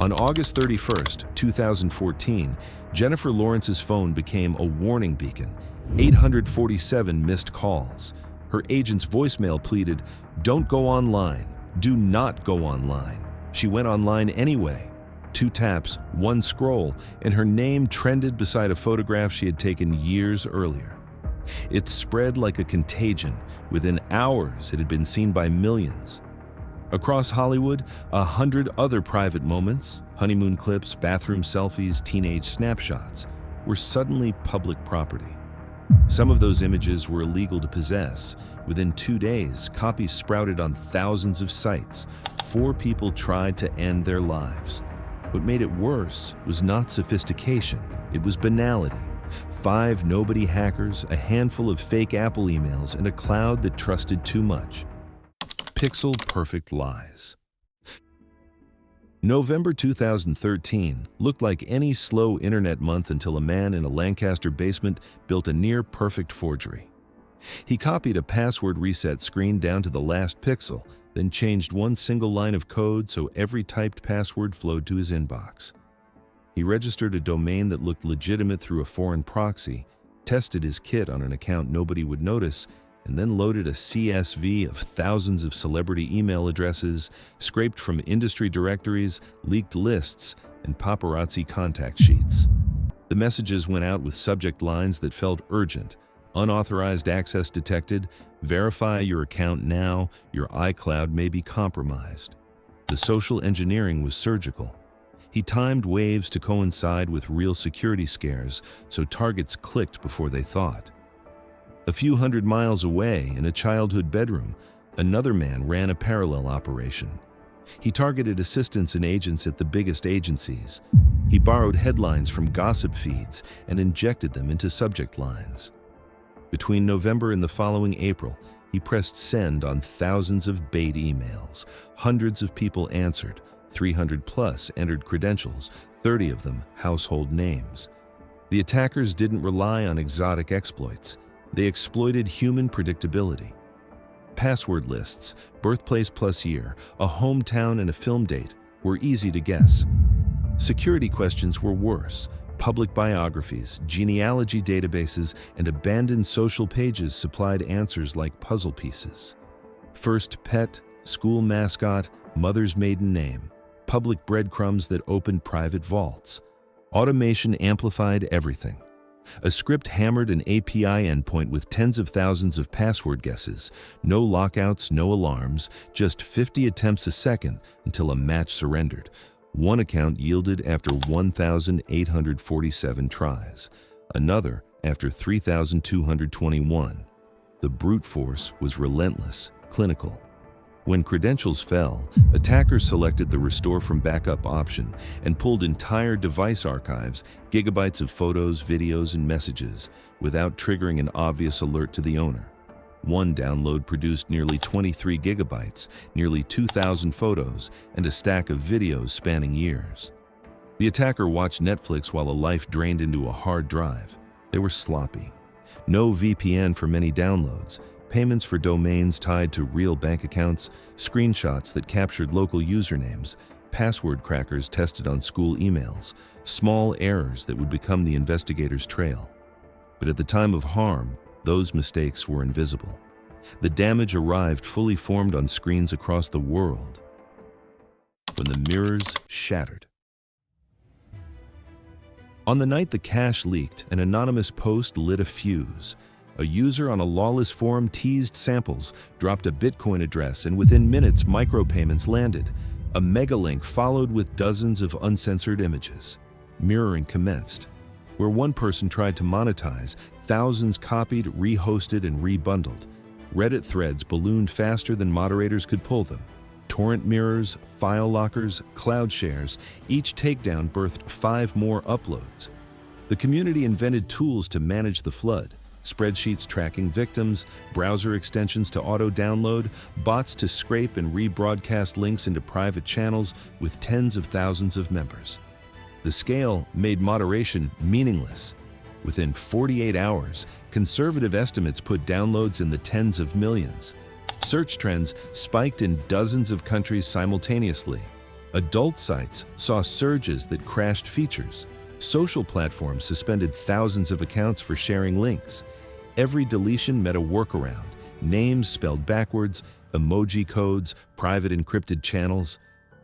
On August 31st, 2014, Jennifer Lawrence's phone became a warning beacon. 847 missed calls. Her agent's voicemail pleaded, "Don't go online. Do not go online." She went online anyway. 2 taps, 1 scroll, and her name trended beside a photograph she had taken years earlier. It spread like a contagion. Within hours, it had been seen by millions. Across Hollywood, 100 other private moments, honeymoon clips, bathroom selfies, teenage snapshots, were suddenly public property. Some of those images were illegal to possess. Within 2 days, copies sprouted on thousands of sites. 4 people tried to end their lives. What made it worse was not sophistication, it was banality. 5 nobody hackers, a handful of fake Apple emails, and a cloud that trusted too much. Pixel-perfect lies. November 2013 looked like any slow internet month until a man in a Lancaster basement built a near-perfect forgery. He copied a password reset screen down to the last pixel, then changed one single line of code so every typed password flowed to his inbox. He registered a domain that looked legitimate through a foreign proxy, tested his kit on an account nobody would notice, and then loaded a CSV of thousands of celebrity email addresses, scraped from industry directories, leaked lists, and paparazzi contact sheets. The messages went out with subject lines that felt urgent: unauthorized access detected, verify your account now, your iCloud may be compromised. The social engineering was surgical. He timed waves to coincide with real security scares, so targets clicked before they thought. A few hundred miles away, in a childhood bedroom, another man ran a parallel operation. He targeted assistants and agents at the biggest agencies. He borrowed headlines from gossip feeds and injected them into subject lines. Between November and the following April, he pressed send on thousands of bait emails. Hundreds of people answered. 300 plus entered credentials, 30 of them household names. The attackers didn't rely on exotic exploits. They exploited human predictability. Password lists, birthplace plus year, a hometown and a film date were easy to guess. Security questions were worse. Public biographies, genealogy databases, and abandoned social pages supplied answers like puzzle pieces. First pet, school mascot, mother's maiden name. Public breadcrumbs that opened private vaults. Automation amplified everything. A script hammered an API endpoint with tens of thousands of password guesses. No lockouts, no alarms, just 50 attempts a second until a match surrendered. One account yielded after 1,847 tries. Another after 3,221. The brute force was relentless, clinical. When credentials fell, attackers selected the restore from backup option and pulled entire device archives, gigabytes of photos, videos, and messages, without triggering an obvious alert to the owner. One download produced nearly 23 gigabytes, nearly 2,000 photos, and a stack of videos spanning years. The attacker watched Netflix while a life drained into a hard drive. They were sloppy. No VPN for many downloads. Payments for domains tied to real bank accounts, screenshots that captured local usernames, password crackers tested on school emails, small errors that would become the investigator's trail. But at the time of harm, those mistakes were invisible. The damage arrived fully formed on screens across the world when the mirrors shattered. On the night the cache leaked, an anonymous post lit a fuse. A user on a lawless forum teased samples, dropped a Bitcoin address, and within minutes micropayments landed. A megalink followed with dozens of uncensored images. Mirroring commenced. Where one person tried to monetize, thousands copied, rehosted, and rebundled. Reddit threads ballooned faster than moderators could pull them. Torrent mirrors, file lockers, cloud shares, each takedown birthed 5 more uploads. The community invented tools to manage the flood. Spreadsheets tracking victims, browser extensions to auto-download, bots to scrape and rebroadcast links into private channels with tens of thousands of members. The scale made moderation meaningless. Within 48 hours, conservative estimates put downloads in the tens of millions. Search trends spiked in dozens of countries simultaneously. Adult sites saw surges that crashed features. Social platforms suspended thousands of accounts for sharing links. Every deletion met a workaround: names spelled backwards, emoji codes, private encrypted channels.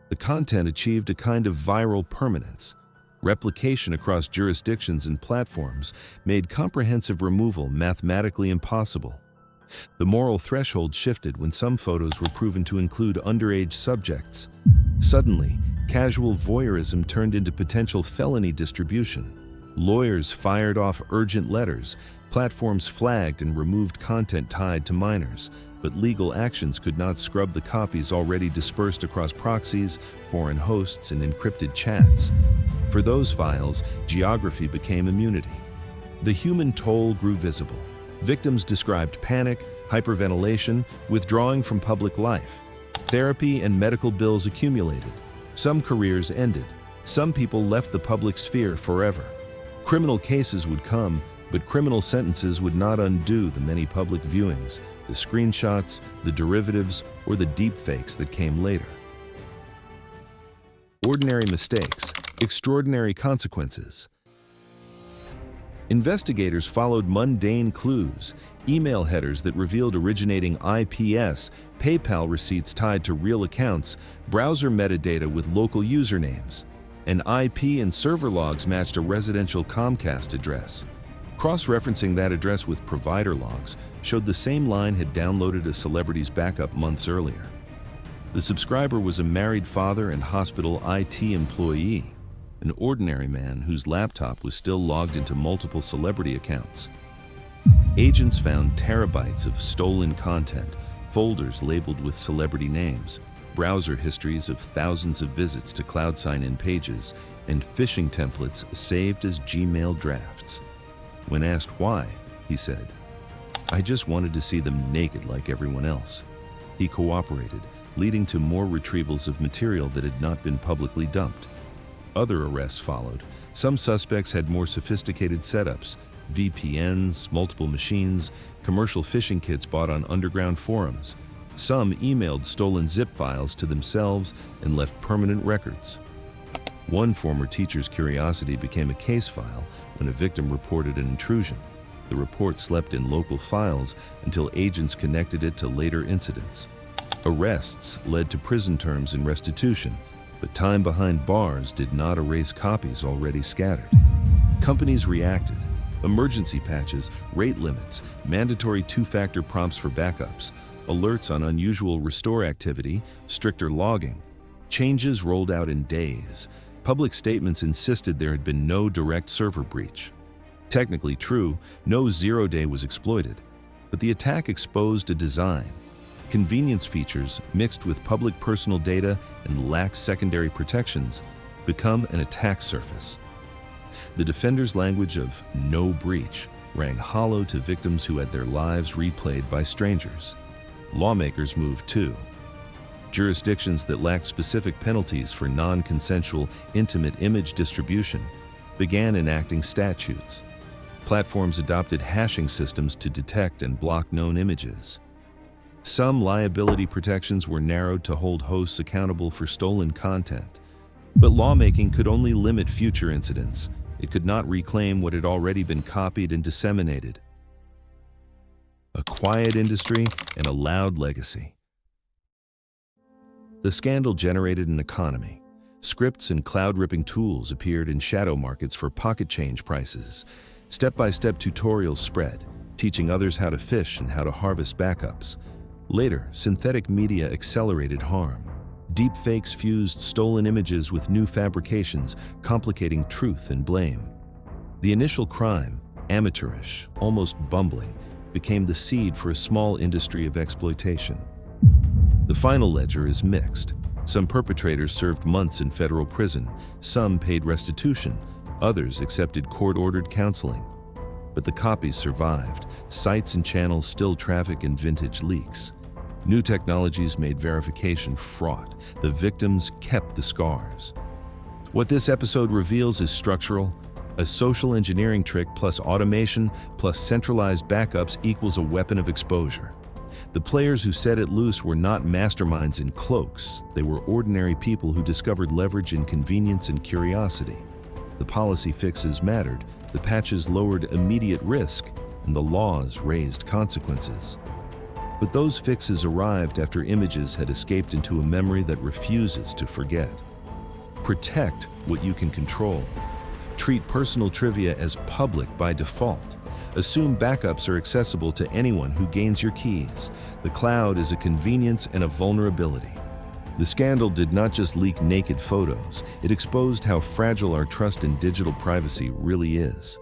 The content achieved a kind of viral permanence. Replication across jurisdictions and platforms made comprehensive removal mathematically impossible. The moral threshold shifted when some photos were proven to include underage subjects. Suddenly, casual voyeurism turned into potential felony distribution. Lawyers fired off urgent letters, platforms flagged and removed content tied to minors, but legal actions could not scrub the copies already dispersed across proxies, foreign hosts, and encrypted chats. For those files, geography became immunity. The human toll grew visible. Victims described panic, hyperventilation, withdrawing from public life. Therapy and medical bills accumulated. Some careers ended. Some people left the public sphere forever. Criminal cases would come, but criminal sentences would not undo the many public viewings, the screenshots, the derivatives, or the deepfakes that came later. Ordinary mistakes, extraordinary consequences. Investigators followed mundane clues, email headers that revealed originating IPs, PayPal receipts tied to real accounts, browser metadata with local usernames. An IP and server logs matched a residential Comcast address. Cross-referencing that address with provider logs showed the same line had downloaded a celebrity's backup months earlier. The subscriber was a married father and hospital IT employee, an ordinary man whose laptop was still logged into multiple celebrity accounts. Agents found terabytes of stolen content, folders labeled with celebrity names, browser histories of thousands of visits to cloud sign-in pages, and phishing templates saved as Gmail drafts. When asked why, he said, "I just wanted to see them naked like everyone else." He cooperated, leading to more retrievals of material that had not been publicly dumped. Other arrests followed. Some suspects had more sophisticated setups: VPNs, multiple machines, commercial phishing kits bought on underground forums. Some emailed stolen zip files to themselves and left permanent records. One former teacher's curiosity became a case file when a victim reported an intrusion. The report slept in local files until agents connected it to later incidents. Arrests led to prison terms and restitution, but time behind bars did not erase copies already scattered. Companies reacted. Emergency patches, rate limits, mandatory two-factor prompts for backups, alerts on unusual restore activity, stricter logging. Changes rolled out in days. Public statements insisted there had been no direct server breach. Technically true, no zero-day was exploited, but the attack exposed a design. Convenience features mixed with public personal data and lax secondary protections become an attack surface. The defender's language of "no breach" rang hollow to victims who had their lives replayed by strangers. Lawmakers moved too. Jurisdictions that lacked specific penalties for non-consensual, intimate image distribution began enacting statutes. Platforms adopted hashing systems to detect and block known images. Some liability protections were narrowed to hold hosts accountable for stolen content. But lawmaking could only limit future incidents. It could not reclaim what had already been copied and disseminated. A quiet industry and a loud legacy. The scandal generated an economy. Scripts and cloud-ripping tools appeared in shadow markets for pocket change prices. Step-by-step tutorials spread, teaching others how to fish and how to harvest backups. Later, synthetic media accelerated harm. Deepfakes fused stolen images with new fabrications, complicating truth and blame. The initial crime, amateurish, almost bumbling, became the seed for a small industry of exploitation. The final ledger is mixed. Some perpetrators served months in federal prison, some paid restitution, others accepted court-ordered counseling. But the copies survived. Sites and channels still traffic in vintage leaks. New technologies made verification fraught. The victims kept the scars. What this episode reveals is structural. A social engineering trick plus automation plus centralized backups equals a weapon of exposure. The players who set it loose were not masterminds in cloaks. They were ordinary people who discovered leverage in convenience and curiosity. The policy fixes mattered, the patches lowered immediate risk, and the laws raised consequences. But those fixes arrived after images had escaped into a memory that refuses to forget. Protect what you can control. Treat personal trivia as public by default. Assume backups are accessible to anyone who gains your keys. The cloud is a convenience and a vulnerability. The scandal did not just leak naked photos, it exposed how fragile our trust in digital privacy really is.